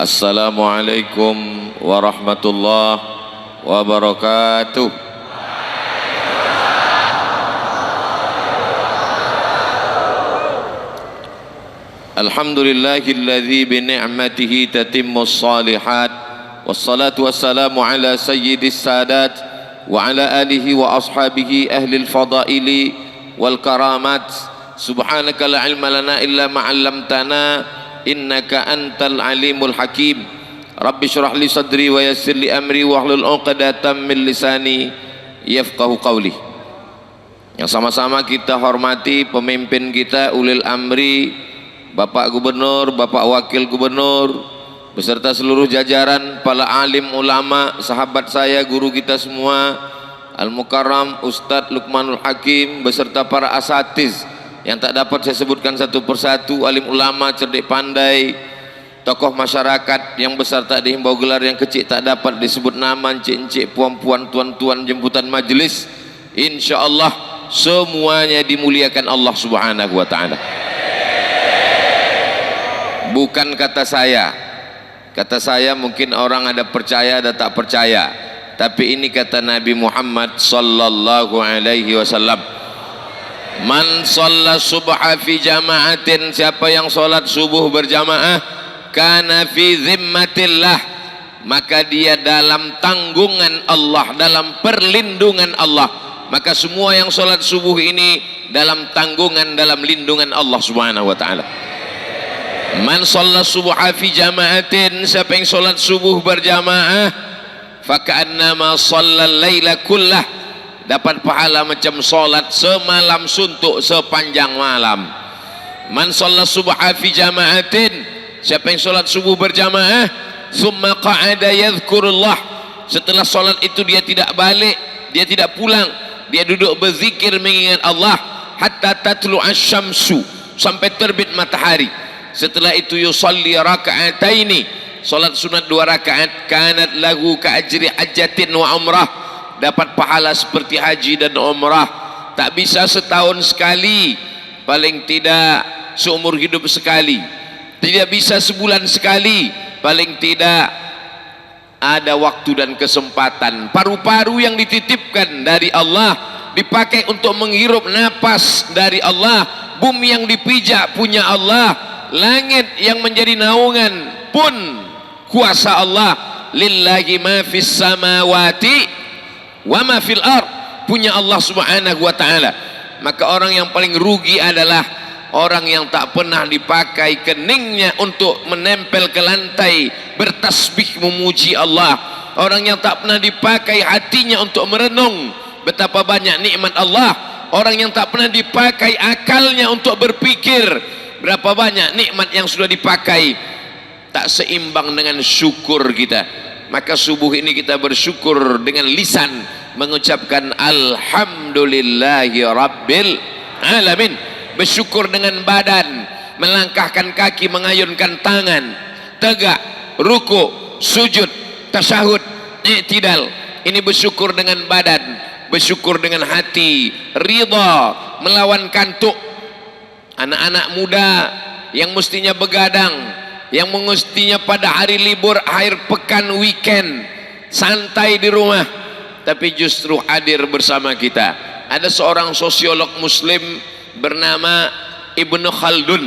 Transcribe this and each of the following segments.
Assalamualaikum warahmatullahi wabarakatuh. Alhamdulillahilladzi bi ni'matihi tatimmus shalihat. Wassalatu wassalamu ala sayyidis sadat wa ala alihi wa ashabihi ahlil fadaili wal karamat. Subhanaka la ilma lana illa ma 'allamtana innaka antal alimul hakim. Rabbi syrah li sadri wa yassir li amri wa hlul 'uqdatam min lisani yafqahu qawli. Yang sama-sama kita hormati pemimpin kita ulil amri, Bapak Gubernur, Bapak Wakil Gubernur, beserta seluruh jajaran para alim ulama, sahabat saya, guru kita semua, Al-Mukarram Ustadz Luqmanul Hakim, beserta para asatiz yang tak dapat saya sebutkan satu persatu, alim ulama, cerdik pandai, tokoh masyarakat yang besar tak dihimbau gelar, yang kecil tak dapat disebut nama, encik-encik, puan-puan, tuan-tuan, jemputan majelis, insyaallah semuanya dimuliakan Allah Subhanahu wa ta'ala. Bukan kata saya mungkin orang ada percaya ada tak percaya, tapi ini kata Nabi Muhammad sallallahu alaihi wasallam. Man shalla subha fi jama'atin, siapa yang solat subuh berjamaah, kana fi zimmatillah, maka dia dalam tanggungan Allah, dalam perlindungan Allah. Maka semua yang solat subuh ini dalam tanggungan, dalam lindungan Allah Subhanahu wa ta'ala. Man shalla subha fi jama'atin, siapa yang solat subuh berjamaah, faka'annama shallal laila kullah, dapat pahala macam solat semalam suntuk sepanjang malam. Man shalla subha fi jama'atin, siapa yang solat subuh berjamaah, thumma qa'ada yadhkurullah, setelah solat itu dia tidak balik, dia tidak pulang, dia duduk berzikir mengingat Allah, hatta tatlu asyamsu, sampai terbit matahari. Setelah itu yusalli raka'ataini, solat sunat 2 rakaat, kanat lahu ka'ajri hajjatin wa umrah, dapat pahala seperti haji dan umrah. Tak bisa setahun sekali, paling tidak seumur hidup sekali, tidak bisa sebulan sekali, paling tidak ada waktu dan kesempatan. Paru-paru yang dititipkan dari Allah dipakai untuk menghirup napas dari Allah, bumi yang dipijak punya Allah, langit yang menjadi naungan pun kuasa Allah. Lillahi ma fis samawati wa ma fil ard, punya Allah Subhanahu wa ta'ala. Maka orang yang paling rugi adalah orang yang tak pernah dipakai keningnya untuk menempel ke lantai bertasbih memuji Allah, orang yang tak pernah dipakai hatinya untuk merenung betapa banyak nikmat Allah, orang yang tak pernah dipakai akalnya untuk berpikir berapa banyak nikmat yang sudah dipakai, tak seimbang dengan syukur kita. Maka subuh ini kita bersyukur dengan lisan, mengucapkan alhamdulillahi rabbil alamin, bersyukur dengan badan, melangkahkan kaki, mengayunkan tangan, tegak, ruku, sujud, tasyahud, i'tidal. Ini bersyukur dengan badan, bersyukur dengan hati, ridha, melawan kantuk. Anak-anak muda yang mestinya begadang, yang mestinya pada hari libur, akhir pekan, weekend, santai di rumah, tapi justru hadir bersama kita. Ada seorang sosiolog muslim bernama Ibnu Khaldun,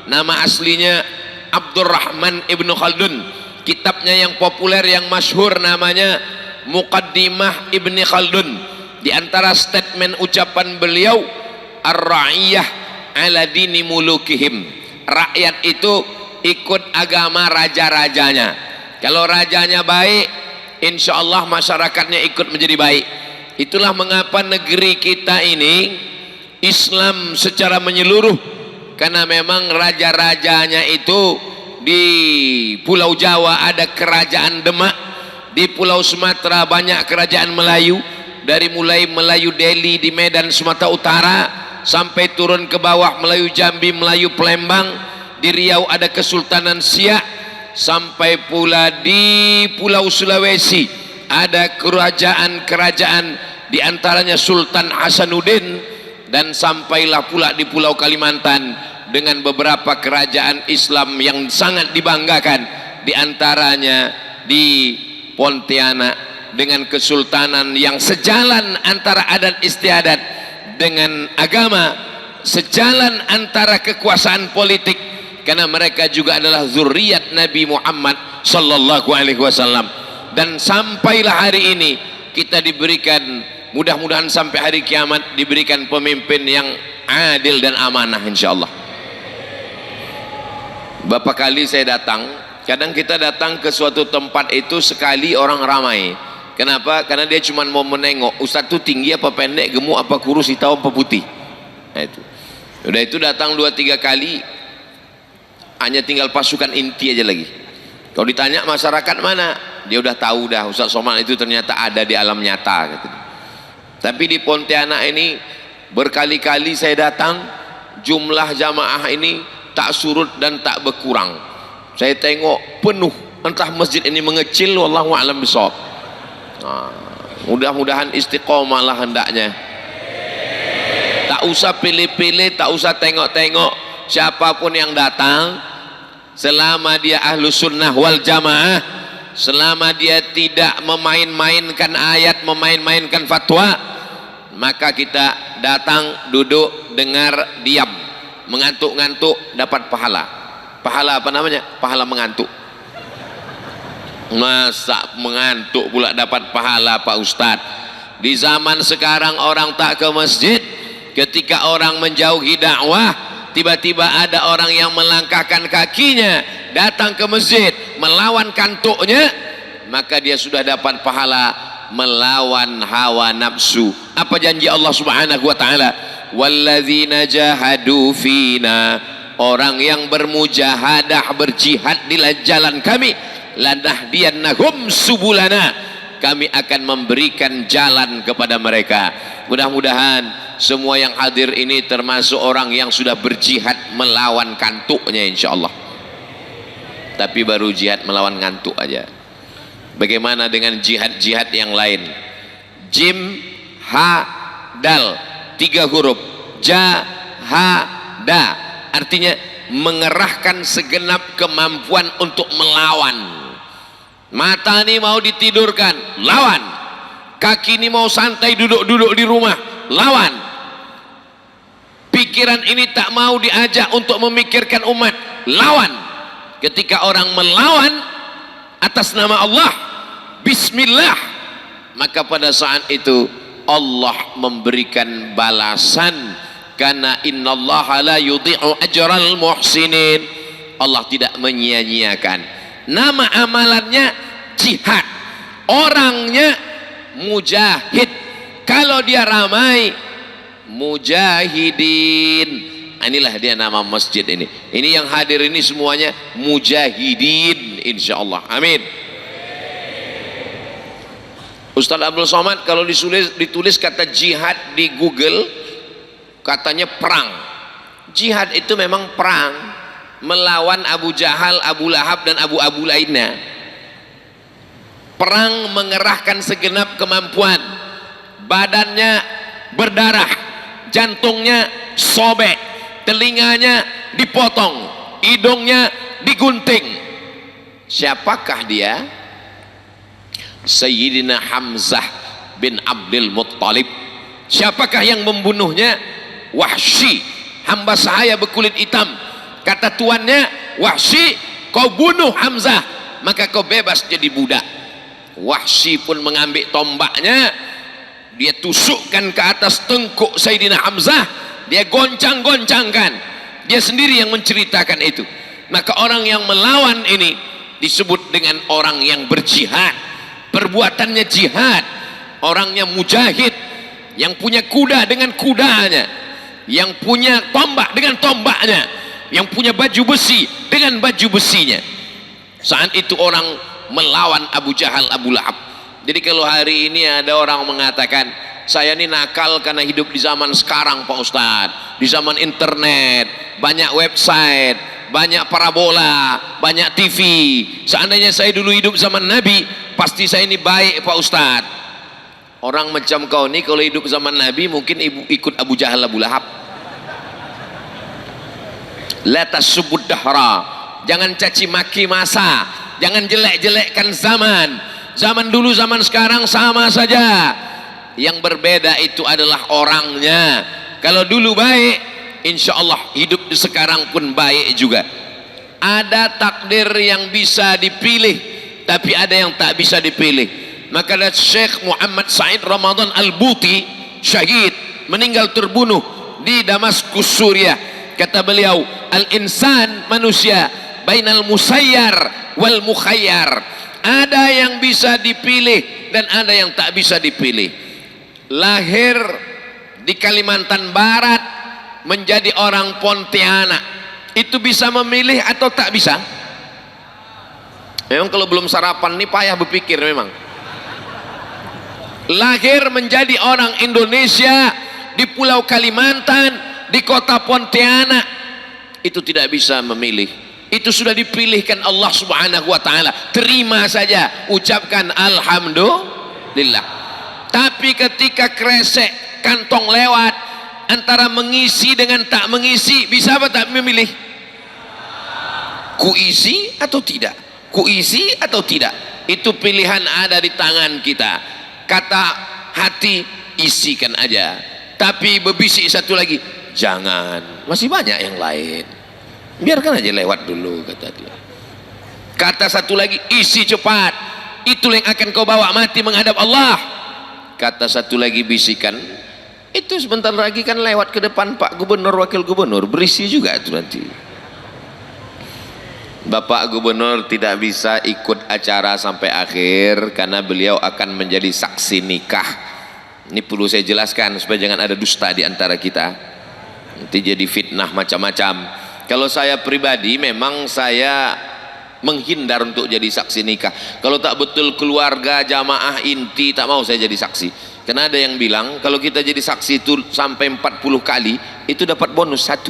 nama aslinya Abdurrahman Ibnu Khaldun. Kitabnya yang populer, yang masyhur namanya Muqaddimah Ibni Khaldun. Di antara statement ucapan beliau, ar-ra'iyah ala dini mulukihim, rakyat itu ikut agama raja-rajanya. Kalau rajanya baik, insya Allah masyarakatnya ikut menjadi baik. Itulah mengapa negeri kita ini Islam secara menyeluruh, karena memang raja-rajanya itu di Pulau Jawa ada kerajaan Demak, di Pulau Sumatera banyak kerajaan Melayu, dari mulai Melayu Delhi di Medan Sumatera Utara sampai turun ke bawah Melayu Jambi, Melayu Palembang, di Riau ada Kesultanan Siak, sampai pula di Pulau Sulawesi ada kerajaan-kerajaan, di antaranya Sultan Hasanuddin, dan sampailah pula di Pulau Kalimantan dengan beberapa kerajaan Islam yang sangat dibanggakan. di antaranya di Pontianak dengan kesultanan yang sejalan antara adat istiadat dengan agama, sejalan antara kekuasaan politik, karena mereka juga adalah zuriat Nabi Muhammad sallallahu alaihi wasallam. Dan sampailah hari ini kita diberikan, mudah-mudahan sampai hari kiamat diberikan pemimpin yang adil dan amanah insyaallah. Berapa kali saya datang, kadang kita datang ke suatu tempat itu sekali orang ramai. Kenapa? Karena dia cuma mau menengok ustaz itu tinggi apa pendek, gemuk apa kurus, hitam apa putih. Nah itu. Udah itu datang 2-3 kali, hanya tinggal pasukan inti aja lagi. Kalau ditanya masyarakat mana, dia udah tahu dah Ustaz Somad itu ternyata ada di alam nyata gitu. Tapi di Pontianak ini berkali-kali saya datang, jumlah jamaah ini tak surut dan tak berkurang. Saya tengok penuh, entah masjid ini mengecil, wallahu a'lam bishawab. Mudah-mudahan istiqomah lah hendaknya. Tak usah pilih-pilih, tak usah tengok-tengok, siapapun yang datang, selama dia ahlu sunnah wal jamaah, selama dia tidak memain-mainkan ayat, memain-mainkan fatwa, maka kita datang, duduk, dengar, diam, mengantuk-ngantuk dapat pahala. Pahala apa namanya? Pahala mengantuk. Masa mengantuk pula dapat pahala Pak Ustadz? Di zaman sekarang orang tak ke masjid, ketika orang menjauhi dakwah, tiba-tiba ada orang yang melangkahkan kakinya datang ke masjid melawan kantuknya, maka dia sudah dapat pahala melawan hawa nafsu. Apa janji Allah Subhanahu wa taala? Walladzina jahadu fina, orang yang bermujahadah, berjihad di jalan kami, lanahdiyannahum subulana, kami akan memberikan jalan kepada mereka. Mudah-mudahan semua yang hadir ini termasuk orang yang sudah berjihad melawan kantuknya insyaallah. Tapi baru jihad melawan ngantuk aja. Bagaimana dengan jihad-jihad yang lain? Jim, ha, dal, 3 huruf, ja, ha, da, artinya mengerahkan segenap kemampuan untuk melawan. Mata ini mau ditidurkan, lawan. Kaki ini mau santai duduk-duduk di rumah, lawan. Pikiran ini tak mau diajak untuk memikirkan umat, lawan. Ketika orang melawan atas nama Allah, bismillah, maka pada saat itu Allah memberikan balasan. Karena innallaha la yudhi'u ajral muhsinin, Allah tidak menyia-nyiakan. Nama amalannya jihad, orangnya mujahid. Kalau dia ramai, mujahidin. Inilah dia nama masjid ini. Ini yang hadir ini semuanya mujahidin insyaallah. Amin. Ustaz Abdul Somad kalau ditulis kata jihad di Google, katanya perang. Jihad itu memang perang melawan Abu Jahal, Abu Lahab dan Abu lainnya. Perang mengerahkan segenap kemampuan. Badannya berdarah, jantungnya sobek, telinganya dipotong, hidungnya digunting. Siapakah dia? Sayyidina Hamzah bin Abdul Muttalib. Siapakah yang membunuhnya? Wahsy, hamba sahaya berkulit hitam. Kata tuannya, Wahsy, kau bunuh Hamzah, maka kau bebas jadi budak. Wahsy pun mengambil tombaknya, dia tusukkan ke atas tengkuk Sayyidina Hamzah, dia goncang-goncangkan. Dia sendiri yang menceritakan itu. Maka orang yang melawan ini disebut dengan orang yang berjihad. Perbuatannya jihad, orangnya mujahid, yang punya kuda dengan kudanya, yang punya tombak dengan tombaknya, yang punya baju besi dengan baju besinya. Saat itu orang melawan Abu Jahal, Abu Lahab. Jadi kalau hari ini ada orang mengatakan, saya ini nakal karena hidup di zaman sekarang Pak Ustadz, di zaman internet, banyak website, banyak parabola, banyak TV. Seandainya saya dulu hidup zaman Nabi, pasti saya ini baik Pak Ustadz. Orang macam kau ini kalau hidup zaman Nabi mungkin ikut Abu Jahal, Abu Lahab. La tasubud dahra, jangan caci maki masa. Jangan jelek-jelekkan zaman. Zaman dulu zaman sekarang sama saja. Yang berbeda itu adalah orangnya. Kalau dulu baik, insya Allah hidup di sekarang pun baik juga. Ada takdir yang bisa dipilih, tapi ada yang tak bisa dipilih. Maka ada Syekh Muhammad Said Ramadan Al-Buti, syahid, meninggal terbunuh di Damaskus, Suriah. Kata beliau, al-insan, manusia, bainal musayyar wal mukhayyar. Ada yang bisa dipilih dan ada yang tak bisa dipilih. Lahir di Kalimantan Barat menjadi orang Pontianak, itu bisa memilih atau tak bisa? Memang kalau belum sarapan nih payah berpikir memang. Lahir menjadi orang Indonesia di Pulau Kalimantan, di kota Pontianak, itu tidak bisa memilih. Itu sudah dipilihkan Allah Subhanahu wa taala. Terima saja, ucapkan alhamdulillah. Tapi ketika kresek kantong lewat, antara mengisi dengan tak mengisi, bisa apa tak memilih? Kuisi atau tidak? Kuisi atau tidak? Itu pilihan ada di tangan kita. Kata hati, isikan aja. Tapi berbisik satu lagi, jangan, masih banyak yang lain, biarkan aja lewat dulu, kata dia. Kata satu lagi, isi cepat, itu yang akan kau bawa mati menghadap Allah. Kata satu lagi, bisikan, itu sebentar lagi kan lewat ke depan Pak Gubernur, Wakil Gubernur, berisi juga itu nanti. Bapak Gubernur tidak bisa ikut acara sampai akhir karena beliau akan menjadi saksi nikah. Ini perlu saya jelaskan supaya jangan ada dusta di antara kita, nanti jadi fitnah macam-macam. Kalau saya pribadi memang saya menghindar untuk jadi saksi nikah. Kalau tak betul keluarga, jamaah inti, tak mau saya jadi saksi. Karena ada yang bilang kalau kita jadi saksi itu sampai 40 kali itu dapat bonus 1.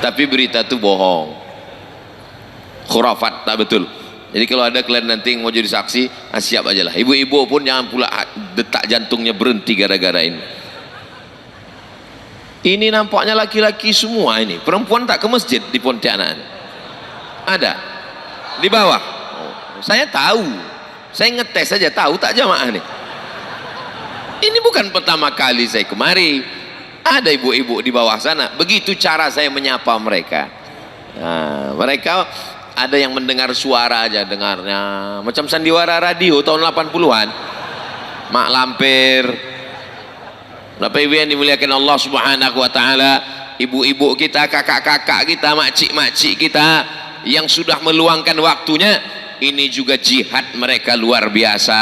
Tapi berita itu bohong, khurafat, tak betul. Jadi kalau ada kalian nanti mau jadi saksi, siap aja lah. Ibu-ibu pun jangan pula detak jantungnya berhenti gara-gara ini. Ini nampaknya laki-laki semua ini. Perempuan tak ke masjid di Pontianak? Ada di bawah. Oh, saya tahu, saya ngetes saja, tahu tak jamaah nih. Ini bukan pertama kali saya kemari. Ada ibu-ibu di bawah sana. Begitu cara saya menyapa mereka. Nah, mereka ada yang mendengar suara aja, dengarnya macam sandiwara radio tahun 80-an. Mak Lampir. Bapak Ibu yang dimuliakan Allah Subhanahu wa taala, ibu-ibu kita, kakak-kakak kita, makcik-makcik kita yang sudah meluangkan waktunya, ini juga jihad mereka luar biasa.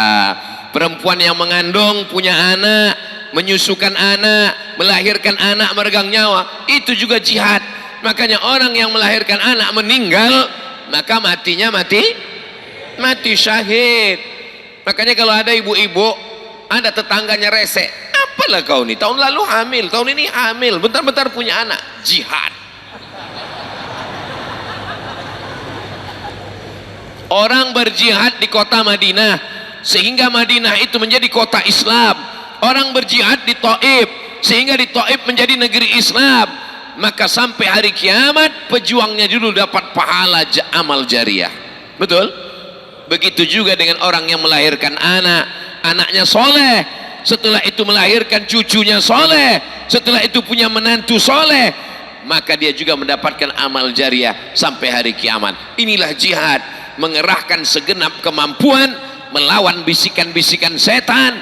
Perempuan yang mengandung, punya anak, menyusukan anak, melahirkan anak, meregang nyawa, itu juga jihad. Makanya orang yang melahirkan anak meninggal, maka matinya mati syahid. Makanya kalau ada ibu-ibu, ada tetangganya resek, apalah kau nih, tahun lalu hamil, tahun ini hamil, bentar-bentar punya anak, jihad. Orang berjihad di kota Madinah sehingga Madinah itu menjadi kota Islam. Orang berjihad di Taif sehingga di Taif menjadi negeri Islam. Maka sampai hari kiamat pejuangnya dulu dapat pahala amal jariah. Betul? Begitu juga dengan orang yang melahirkan anak, anaknya soleh, setelah itu melahirkan cucunya soleh, setelah itu punya menantu soleh, maka dia juga mendapatkan amal jariah sampai hari kiamat. Inilah jihad, mengerahkan segenap kemampuan melawan bisikan-bisikan setan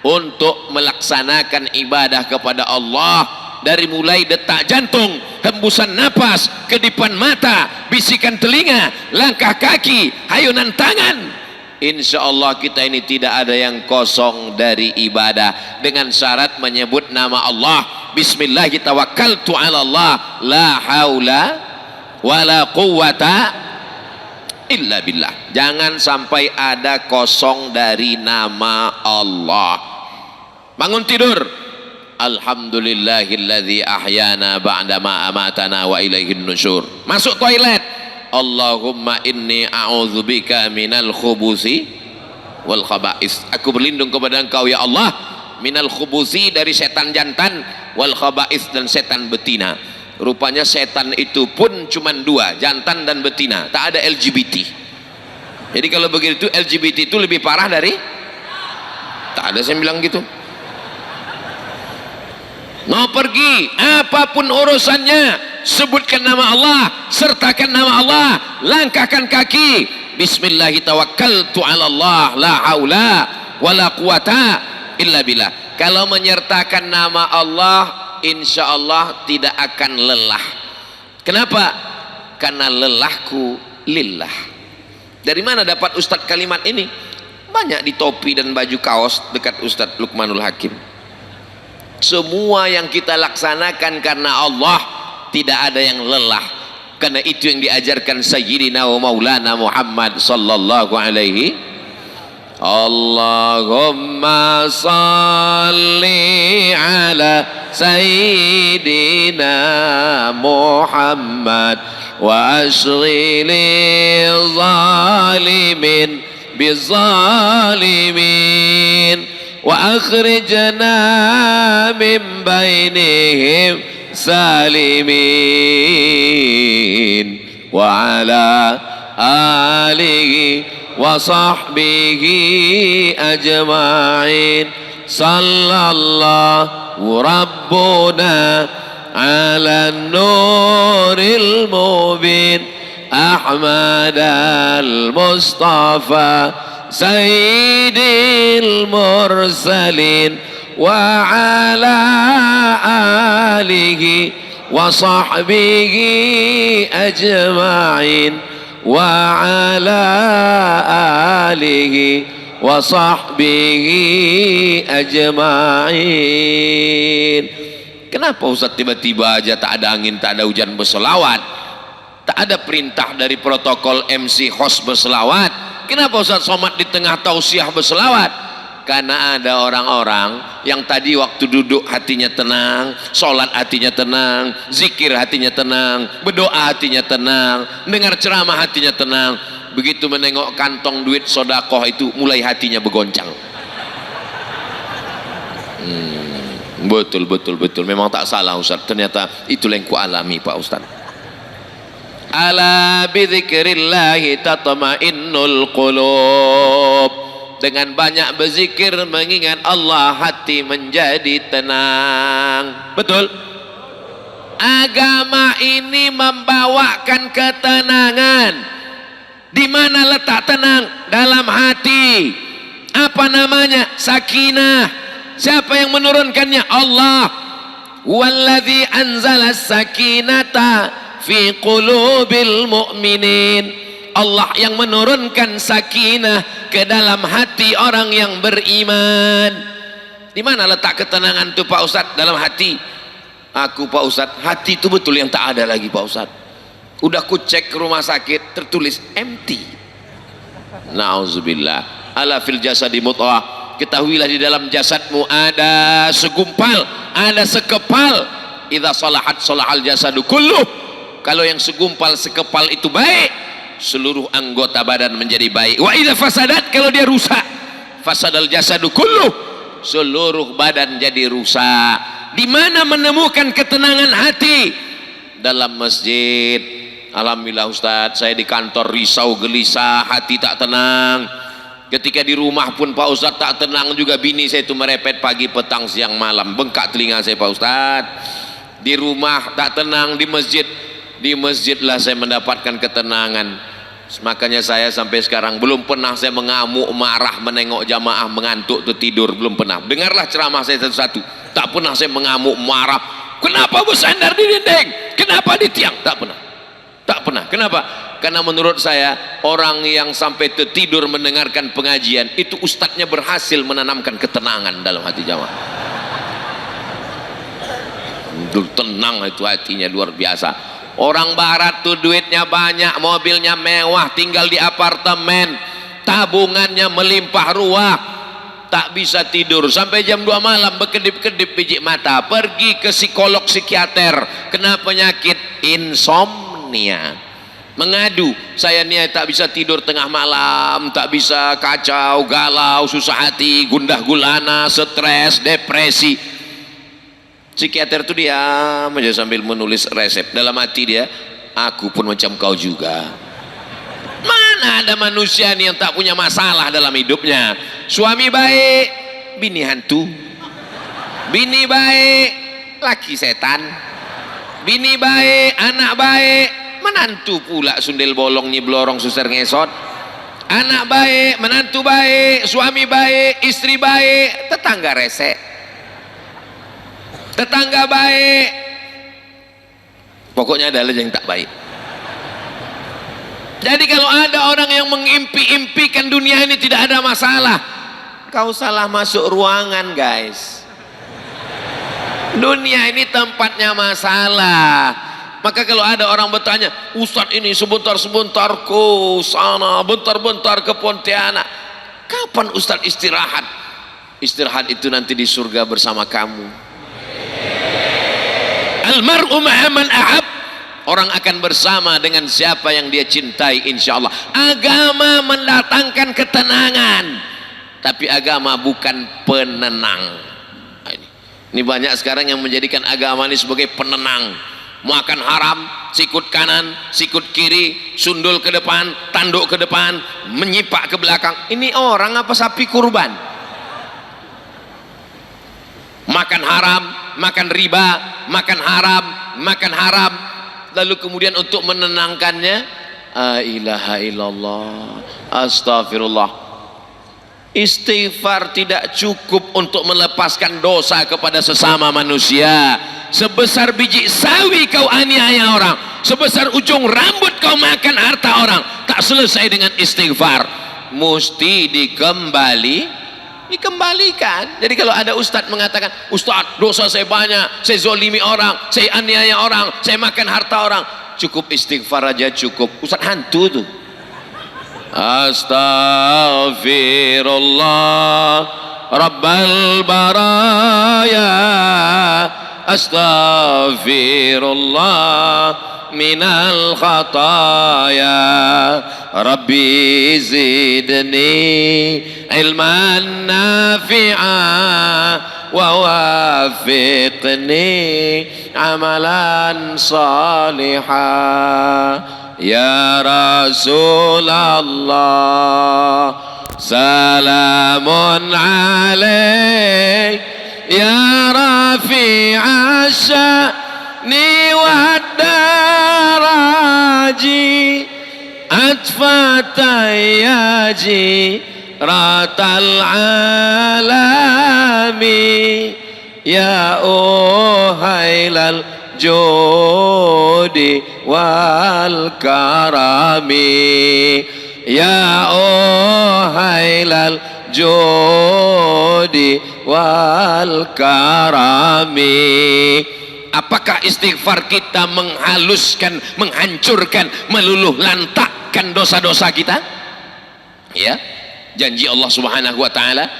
untuk melaksanakan ibadah kepada Allah. Dari mulai detak jantung, hembusan napas, kedipan mata, bisikan telinga, langkah kaki, hayunan tangan, insya Allah kita ini tidak ada yang kosong dari ibadah, dengan syarat menyebut nama Allah. Bismillah tawakkaltu ala Allah, la haula wala quwata illa billah. Jangan sampai ada kosong dari nama Allah. Bangun tidur, alhamdulillahilladzi ahyana ba'dama amatana wa ilaihin nusyur. Masuk toilet, Allahumma inni a'udzubika minal khubusi wal khaba'is. Aku berlindung kepada Engkau ya Allah, minal khubusi, dari setan jantan, wal khaba'is, dan setan betina. Rupanya setan itu pun cuma dua, jantan dan betina, tak ada LGBT. Jadi kalau begitu LGBT itu lebih parah dari, tak ada saya bilang gitu. Mau pergi apapun urusannya, sebutkan nama Allah, sertakan nama Allah, langkahkan kaki, bismillahi tawakkaltu ala Allah, la haula wala quwata illa billah. Kalau menyertakan nama Allah, insya Allah tidak akan lelah. Kenapa? Karena lelahku lillah. Dari mana dapat Ustadz kalimat ini? Banyak di topi dan baju kaos dekat Ustadz Luqmanul Hakim. Semua yang kita laksanakan karena Allah, tidak ada yang lelah. Karena itu yang diajarkan Sayyidina wa Maulana Muhammad sallallahu alaihi. Allahumma salli ala Sayyidina Muhammad wa ashghili zalimin bizalimin wa akhrijna min bainihim salimin wa ala alihi wa sahbihi ajma'in. Sallallahu rabbuna ala nuril mubin Ahmad al-Mustafa sayyidil mursalin wa ala alihi wa sahbihi ajma'in wa ala alihi wa sahbihi ajma'in. Kenapa Ustaz tiba-tiba aja tak ada angin, tak ada hujan berselawat? Tak ada perintah dari protokol MC host berselawat. Kenapa Ustaz Somad di tengah tausiah berselawat? Karena ada orang-orang yang tadi waktu duduk hatinya tenang, sholat hatinya tenang, zikir hatinya tenang, berdoa hatinya tenang, dengar ceramah hatinya tenang. Begitu menengok kantong duit sodakoh itu, mulai hatinya bergoncang. Betul. Memang tak salah Ustaz. Ternyata itulah yang ku alami Pak Ustaz. Ala bidzikrillahi tatma'innul qulub. Dengan banyak berzikir mengingat Allah, hati menjadi tenang. Betul. Agama ini membawakan ketenangan. Di mana letak tenang? Dalam hati. Apa namanya? Sakinah. Siapa yang menurunkannya? Allah. Walladzi anzala sakinata fi qulubil mu'minin. Allah yang menurunkan sakinah ke dalam hati orang yang beriman. Di mana letak ketenangan itu Pak Ustadz? Dalam hati. Aku Pak Ustadz, hati itu betul yang tak ada lagi Pak Ustadz. Udah ku cek ke rumah sakit, tertulis empty. Nauzubillah. Ala fil jasadi mut'ah. Ketahuilah di dalam jasadmu ada segumpal, ada sekepal. Idza salahat salahal jasadu kulluh. Kalau yang segumpal sekepal itu baik, seluruh anggota badan menjadi baik. Wa idza fasadat, kalau dia rusak, fasadal jasadu kulluh, seluruh badan jadi rusak. Di mana menemukan ketenangan hati? Dalam masjid. Alhamdulillah Ustaz, saya di kantor risau gelisah, hati tak tenang. Ketika di rumah pun Pak Ustadz tak tenang juga, bini saya itu merepet pagi, petang, siang, malam, bengkak telinga saya Pak Ustadz. Di rumah tak tenang, di masjidlah saya mendapatkan ketenangan. Makanya saya sampai sekarang belum pernah saya mengamuk, marah, menengok jamaah mengantuk atau tidur, belum pernah. Dengarlah ceramah saya satu-satu, tak pernah saya mengamuk, marah. Kenapa bersandar di dinding? Kenapa di tiang? Tak pernah. Kenapa? Karena menurut saya orang yang sampai tertidur mendengarkan pengajian itu ustadznya berhasil menanamkan ketenangan dalam hati jamaah. Tenang itu hatinya luar biasa. Orang barat tuh duitnya banyak, mobilnya mewah, tinggal di apartemen, tabungannya melimpah ruah, tak bisa tidur sampai jam 2 malam berkedip-kedip biji mata, pergi ke psikolog psikiater, kena penyakit insomnia. Mengadu, saya nih tak bisa tidur tengah malam, tak bisa, kacau, galau, susah hati, gundah gulana, stres, depresi. Psikiater itu diam aja sambil menulis resep. Dalam hati dia, aku pun macam kau juga. Mana ada manusia nih yang tak punya masalah dalam hidupnya. Suami baik, bini hantu. Bini baik, laki setan. Bini baik, anak baik, menantu pula sundel bolong nyiblorong suster ngesot. Anak baik, menantu baik, suami baik, istri baik, tetangga resek. Tetangga baik, pokoknya ada aja yang tak baik. Jadi kalau ada orang yang mengimpi-impikan dunia ini tidak ada masalah, kau salah masuk ruangan guys. Dunia ini tempatnya masalah. Maka kalau ada orang bertanya, Ustadz ini sebentar-sebentar ke sana, bentar-bentar ke Pontianak, kapan Ustadz istirahat? Istirahat itu nanti di surga bersama kamu. Almar'u ma'aman ahab, orang akan bersama dengan siapa yang dia cintai insyaallah. Agama mendatangkan ketenangan, tapi agama bukan penenang. Ini banyak sekarang yang menjadikan agama ini sebagai penenang. Makan haram, sikut kanan, sikut kiri, sundul ke depan, tanduk ke depan, menyipak ke belakang. Ini orang apa sapi kurban? Makan haram, makan riba, makan haram, lalu kemudian untuk menenangkannya, la ilaha illallah, astagfirullah. Istighfar tidak cukup untuk melepaskan dosa kepada sesama manusia. Sebesar biji sawi kau aniaya orang, sebesar ujung rambut kau makan harta orang, tak selesai dengan istighfar, mesti dikembalikan. Jadi kalau ada ustadz mengatakan, Ustadz dosa saya banyak, saya zolimi orang, saya aniaya orang, saya makan harta orang, cukup istighfar aja cukup. Ustadz hantu tuh. Astaghfirullah Rabbal baraya, astaghfirullah minal khataya, Rabbi zidni ilman nafi'a wa wafiqni amalan salihah. Ya Rasulullah salamun alaik, ya rafi'a sya'ni wa daraji, atfatayyaji ratal alami, ya uhailal judi wal karami, ya uhailal judi wal karami. Apakah istighfar kita menghaluskan, menghancurkan, meluluh lantakkan dosa-dosa kita? Ya, janji Allah Subhanahu wa taala.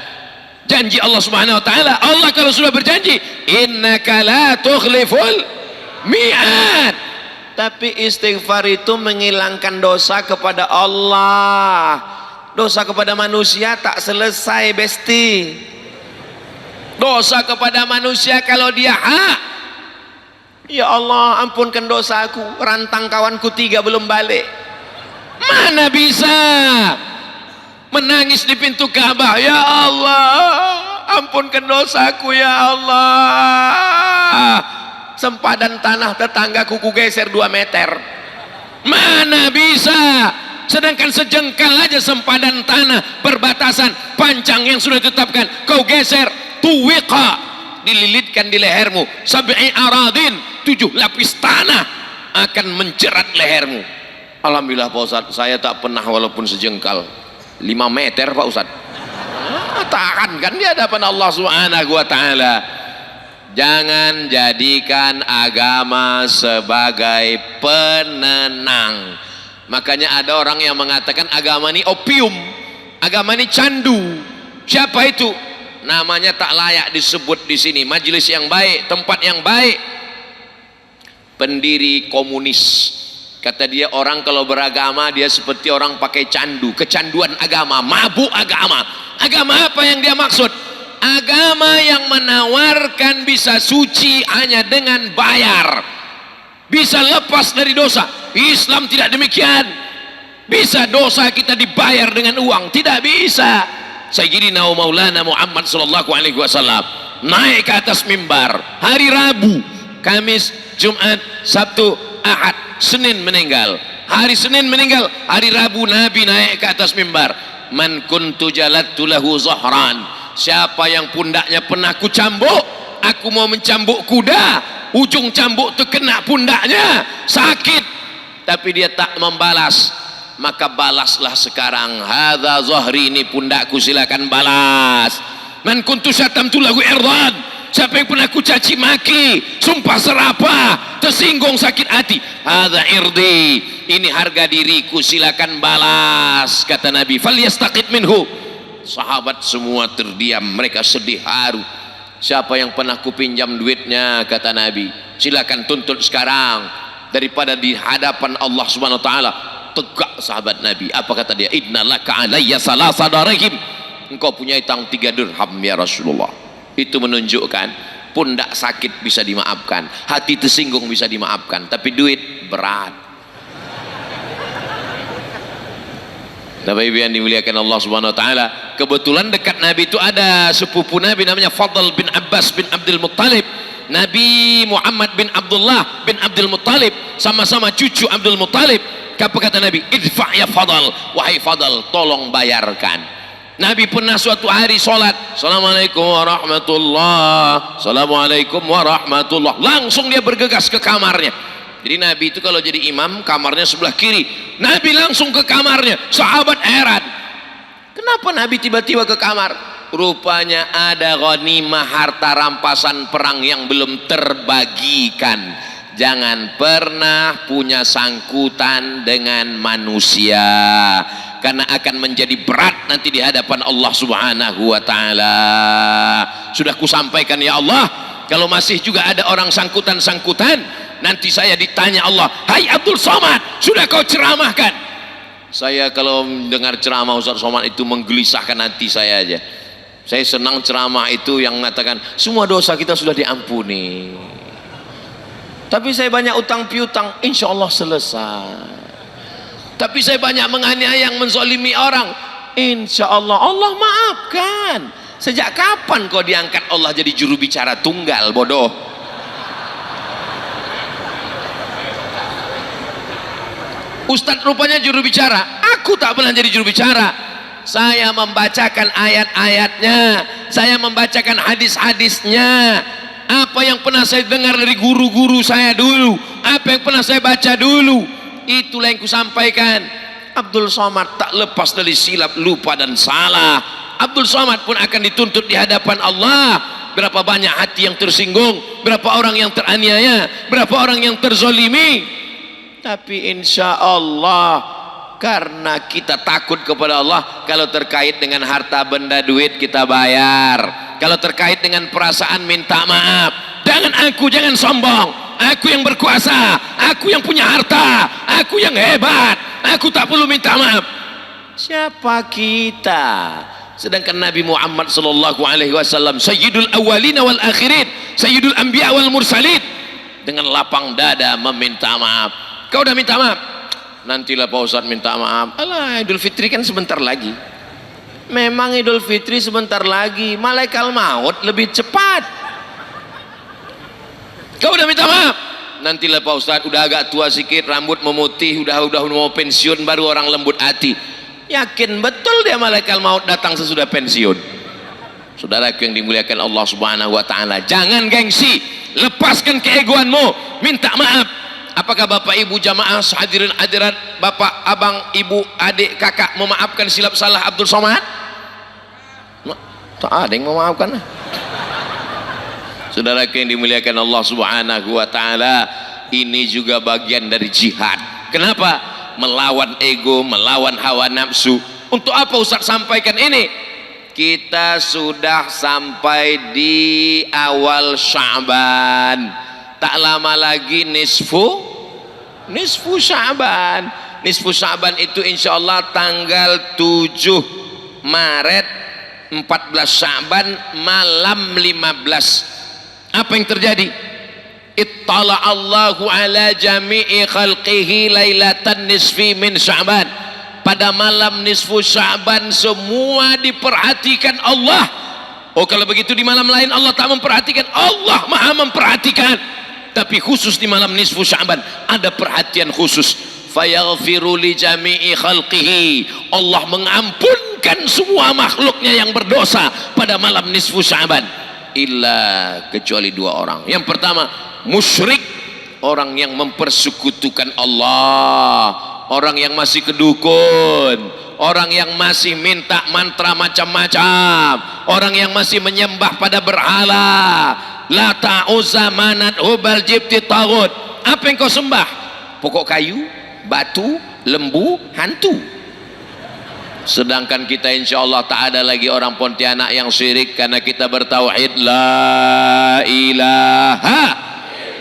Janji Allah Subhanahu wa taala, Allah kalau sudah berjanji, innaka la tukhliful mi'ad. Tapi istighfar itu menghilangkan dosa kepada Allah. Dosa kepada manusia tak selesai, besti. Dosa kepada manusia kalau dia hak, ya Allah ampunkan dosaku, rantang kawanku 3 belum balik. Mana bisa menangis di pintu Ka'bah, ya Allah ampunkan dosaku ya Allah, sempadan tanah tetanggaku ku geser 2 meter. Mana bisa, sedangkan sejengkal aja sempadan tanah perbatasan pancang yang sudah ditetapkan kau geser, tuwiqa, dililitkan di lehermu, sab'i aradin, 7 lapis tanah akan menjerat lehermu. Alhamdulillah Pak Ustadz, saya tak pernah walaupun sejengkal. 5 meter Pak Ustadz, tahan kan di hadapan Allah Subhanahu wa ta'ala. Jangan jadikan agama sebagai penenang. Makanya ada orang yang mengatakan agama ini opium, agama ini candu. Siapa itu? Namanya tak layak disebut di sini. Majelis yang baik, tempat yang baik, pendiri komunis. Kata dia, orang kalau beragama dia seperti orang pakai candu, kecanduan agama, mabuk agama. Agama apa yang dia maksud? Agama yang menawarkan bisa suci hanya dengan bayar, bisa lepas dari dosa. Islam tidak demikian. Bisa dosa kita dibayar dengan uang? Tidak bisa. Sayyidina Maulana Muhammad sallallahu alaihi wasallam naik ke atas mimbar hari Rabu, Kamis, Jumat, Sabtu, Ahad, Senin meninggal. Hari Senin meninggal, hari Rabu Nabi naik ke atas mimbar. Man kuntu jalattu lahu zahran. Siapa yang pundaknya pernah ku cambuk, aku mau mencambuk kuda, ujung cambuk terkena pundaknya, sakit, tapi dia tak membalas, maka balaslah sekarang. Hadza zahri, ini pundakku, silakan balas. Man kuntu syatamtu lahu irdan. Siapa yang pernah ku caci maki, sumpah serapah, tersinggung, sakit hati, hadza irdi, ini harga diriku, silakan balas, kata Nabi. Falyastaqit minhu. Sahabat semua terdiam, mereka sedih haru. Siapa yang pernah kupinjam duitnya, kata Nabi, silakan tuntut sekarang, daripada di hadapan Allah Subhanahu wa taala. Tegak sahabat Nabi. Apa kata dia? Innalaka alayya salasa darahim. Engkau punya hutang 3 dirham ya Rasulullah. Itu menunjukkan pundak sakit bisa dimaafkan, hati tersinggung bisa dimaafkan, tapi duit berat. Bapak Ibu yang dimuliakan Allah Subhanahu wa taala, kebetulan dekat Nabi itu ada sepupu Nabi namanya Fadl bin Abbas bin Abdul Muttalib. Nabi Muhammad bin Abdullah bin Abdul Muttalib, sama-sama cucu Abdul Muttalib. Apa kata Nabi? Idfa' ya Fadl, wahai Fadl, tolong bayarkan. Nabi pernah suatu hari sholat, Assalamualaikum warahmatullah, Assalamualaikum warahmatullah, langsung dia bergegas ke kamarnya. Jadi Nabi itu kalau jadi imam, kamarnya sebelah kiri, Nabi langsung ke kamarnya. Sahabat heran, kenapa Nabi tiba-tiba ke kamar? Rupanya ada ghanimah, harta rampasan perang yang belum terbagikan. Jangan pernah punya sangkutan dengan manusia, karena akan menjadi berat nanti di hadapan Allah Subhanahu wa taala. Sudah kusampaikan ya Allah, kalau masih juga ada orang sangkutan-sangkutan, nanti saya ditanya Allah, hai Abdul Somad, sudah kau ceramahkan? Saya kalau dengar ceramah Ustaz Somad itu menggelisahkan hati saya aja. Saya senang ceramah itu yang mengatakan semua dosa kita sudah diampuni, tapi saya banyak utang piutang, insya Allah selesai. Tapi saya banyak menganiaya, yang menzalimi orang, insya Allah Allah maafkan. Sejak kapan kau diangkat Allah jadi juru bicara tunggal, bodoh? Ustadz rupanya juru bicara, aku tak pernah jadi juru bicara. Saya membacakan ayat-ayatnya, saya membacakan hadis-hadisnya, apa yang pernah saya dengar dari guru-guru saya dulu, apa yang pernah saya baca dulu, itulah yang kusampaikan. Abdul Somad tak lepas dari silap, lupa dan salah. Abdul Somad pun akan dituntut di hadapan Allah. Berapa banyak hati yang tersinggung, berapa orang yang teraniaya, berapa orang yang terzolimi. Tapi insya Allah, karena kita takut kepada Allah, kalau terkait dengan harta benda duit kita bayar, kalau terkait dengan perasaan minta maaf. Jangan aku, jangan sombong, aku yang berkuasa, aku yang punya harta, aku yang hebat, aku tak perlu minta maaf. Siapa kita? Sedangkan Nabi Muhammad sallallahu alaihi wasallam sayyidul awwalin wal akhirin, sayyidul anbiya wal mursalin, dengan lapang dada meminta maaf. Kau udah minta maaf? Nantilah Pak Ustadz minta maaf. Alah, Idul Fitri kan sebentar lagi. Memang Idul Fitri sebentar lagi, malaikat maut lebih cepat. Kau udah minta maaf? Nantilah Pak Ustadz, udah agak tua sikit, rambut memutih, udah mau pensiun, baru orang lembut hati. Yakin betul dia malaikat maut datang sesudah pensiun. Saudaraku yang dimuliakan Allah Subhanahu wa taala, jangan gengsi, lepaskan keegoanmu, minta maaf. Apakah Bapak Ibu jamaah hadirin hadirat, Bapak, Abang, Ibu, adik, kakak memaafkan silap salah Abdul Somad? Tak ada yang memaafkan. Saudaraku yang dimuliakan Allah Subhanahu wa taala, ini juga bagian dari jihad. Kenapa? Melawan ego, melawan hawa nafsu. Untuk apa Ustaz sampaikan ini? Kita sudah sampai di awal Sya'ban. Tak lama lagi nisfu Sya'ban. Nisfu Sya'ban itu insya Allah tanggal 7 Maret 14 Sya'ban malam 15. Apa yang terjadi? Ittala Allahu ala jami'i khalqihi lailatan nisfi min Sya'ban. Pada malam nisfu Sya'ban semua diperhatikan Allah. Oh, kalau begitu di malam lain Allah tak memperhatikan? Allah Maha memperhatikan. Tapi khusus di malam nisfu Sya'ban ada perhatian khusus. Fayaghfiru li jami'i khalqihi. Allah mengampunkan semua makhluknya yang berdosa pada malam nisfu Sya'ban. Illa, kecuali 2 orang. Yang pertama, musyrik, orang yang mempersekutukan Allah, orang yang masih kedukun, orang yang masih minta mantra macam-macam, orang yang masih menyembah pada berhala. Lata, Uzza, Manat, Hubal, Jibti, Taghut. Apa yang kau sembah? Pokok kayu, batu, lembu, hantu. Sedangkan kita insya Allah tak ada lagi orang Pontianak yang syirik, karena kita bertauhid la ilaha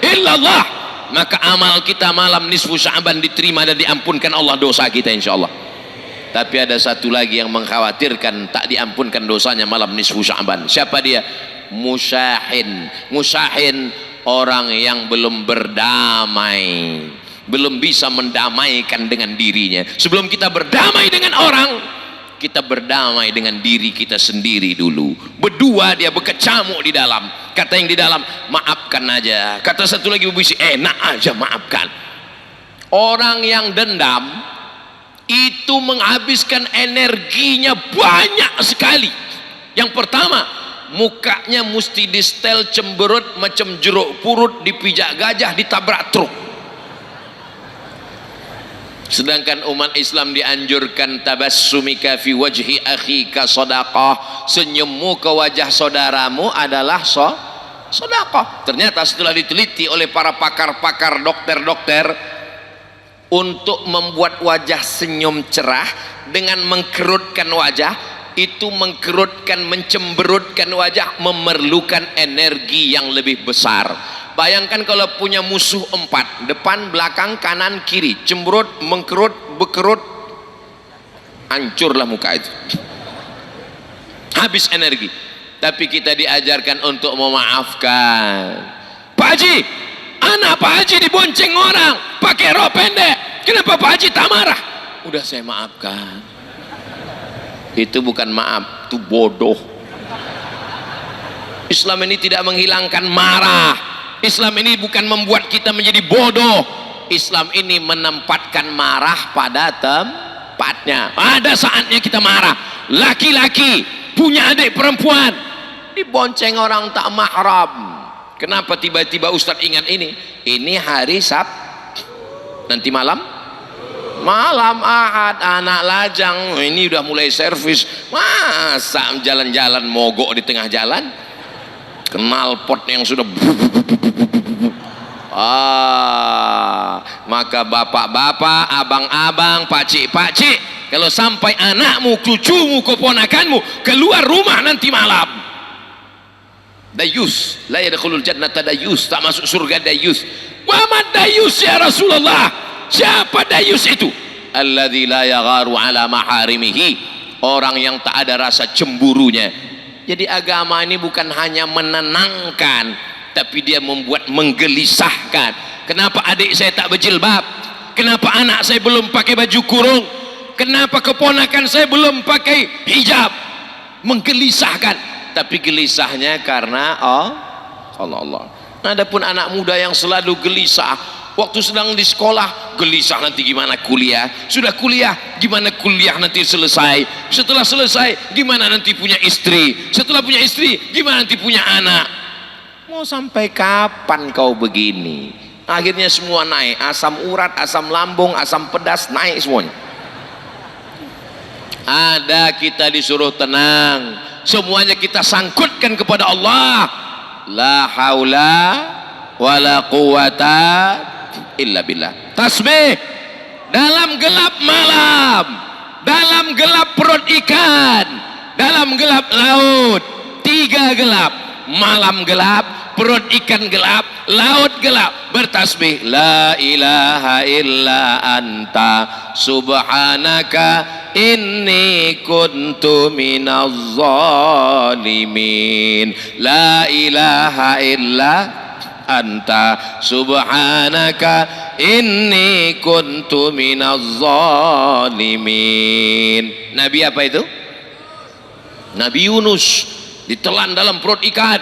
illallah. Maka amal kita malam nisfu Sya'ban diterima dan diampunkan Allah dosa kita insya Allah. Tapi ada satu lagi yang mengkhawatirkan tak diampunkan dosanya malam nisfu Sya'ban. Siapa dia? Musyahin. Musyahin, orang yang belum berdamai, belum bisa mendamaikan dengan dirinya. Sebelum kita berdamai dengan orang, kita berdamai dengan diri kita sendiri dulu. Berdua dia berkecamuk di dalam. Kata yang di dalam, maafkan aja. Kata satu lagi berbisik, enak aja maafkan. Orang yang dendam itu menghabiskan energinya banyak sekali. Yang pertama, mukanya mesti di setel cemberut macam jeruk purut, dipijak gajah, ditabrak truk. Sedangkan umat Islam dianjurkan tabassumika fi wajhi akhika sadaqah. Senyummu ke wajah saudaramu adalah sedekah. Ternyata setelah diteliti oleh para pakar-pakar dokter-dokter, untuk membuat wajah senyum cerah dengan mengkerutkan wajah, itu mengkerutkan, mencemberutkan wajah memerlukan energi yang lebih besar. Bayangkan kalau punya musuh 4, depan, belakang, kanan, kiri, cemberut, mengkerut, bekerut, hancurlah muka itu, habis energi. Tapi kita diajarkan untuk memaafkan. Pak Haji, anak Pak Haji dibonceng orang pakai rok pendek, kenapa Pak Haji tak marah? Udah saya maafkan. Itu bukan maaf, itu bodoh. Islam ini tidak menghilangkan marah. Islam ini bukan membuat kita menjadi bodoh. Islam ini menempatkan marah pada tempatnya. Ada saatnya kita marah. Laki-laki punya adik perempuan dibonceng orang tak mahram. Kenapa tiba-tiba Ustadz ingat ini? Ini hari nanti malam Ahad, anak lajang ini udah mulai servis. Masa jalan-jalan mogok di tengah jalan, knalpot yang sudah maka bapak-bapak, abang-abang, pakcik-pakcik, kalau sampai anakmu, cucumu, keponakanmu keluar rumah nanti malam, dayus, la yadkhulul jannata dayus, tak masuk surga dayus. Wa mad dayus ya Rasulullah? Siapa dayus itu? Alladzi la yagharu ala maharimihi, orang yang tak ada rasa cemburunya. Jadi agama ini bukan hanya menenangkan, tapi dia membuat menggelisahkan. Kenapa adik saya tak berjilbab? Kenapa anak saya belum pakai baju kurung? Kenapa keponakan saya belum pakai hijab? Menggelisahkan. Tapi gelisahnya karena Allah. Adapun anak muda yang selalu gelisah, waktu sedang di sekolah gelisah nanti gimana kuliah, sudah kuliah gimana kuliah nanti selesai, setelah selesai gimana nanti punya istri, setelah punya istri gimana nanti punya anak. Mau sampai kapan kau begini? Akhirnya semua naik, asam urat, asam lambung, asam pedas naik semuanya. Ada kita disuruh tenang, semuanya kita sangkutkan kepada Allah. La haula wala quwata illa billah. Tasbih dalam gelap malam, dalam gelap perut ikan, dalam gelap laut, 3 gelap, malam gelap, perut ikan gelap, laut gelap, bertasbih la ilaha illa anta subhanaka inni kuntu minaz zalimin. La ilaha illa anta subhanaka inni kuntu minaz zalimin. Nabi apa itu? Nabi Yunus ditelan dalam perut ikan,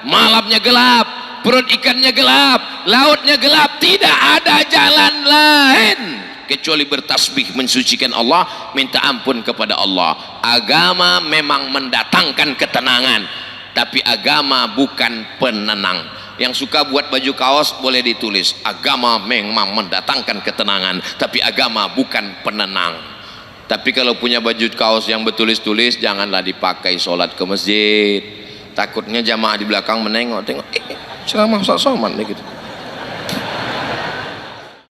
malamnya gelap, perut ikannya gelap, lautnya gelap, tidak ada jalan lain kecuali bertasbih mensucikan Allah, minta ampun kepada Allah. Agama memang mendatangkan ketenangan, tapi agama bukan penenang. Yang suka buat baju kaos boleh ditulis, agama memang mendatangkan ketenangan, tapi agama bukan penenang. Tapi kalau punya baju kaos yang bertulis-tulis, janganlah dipakai sholat ke masjid. Takutnya jamaah di belakang menengok, tengok, ceramah Ustaz Somad nih gitu.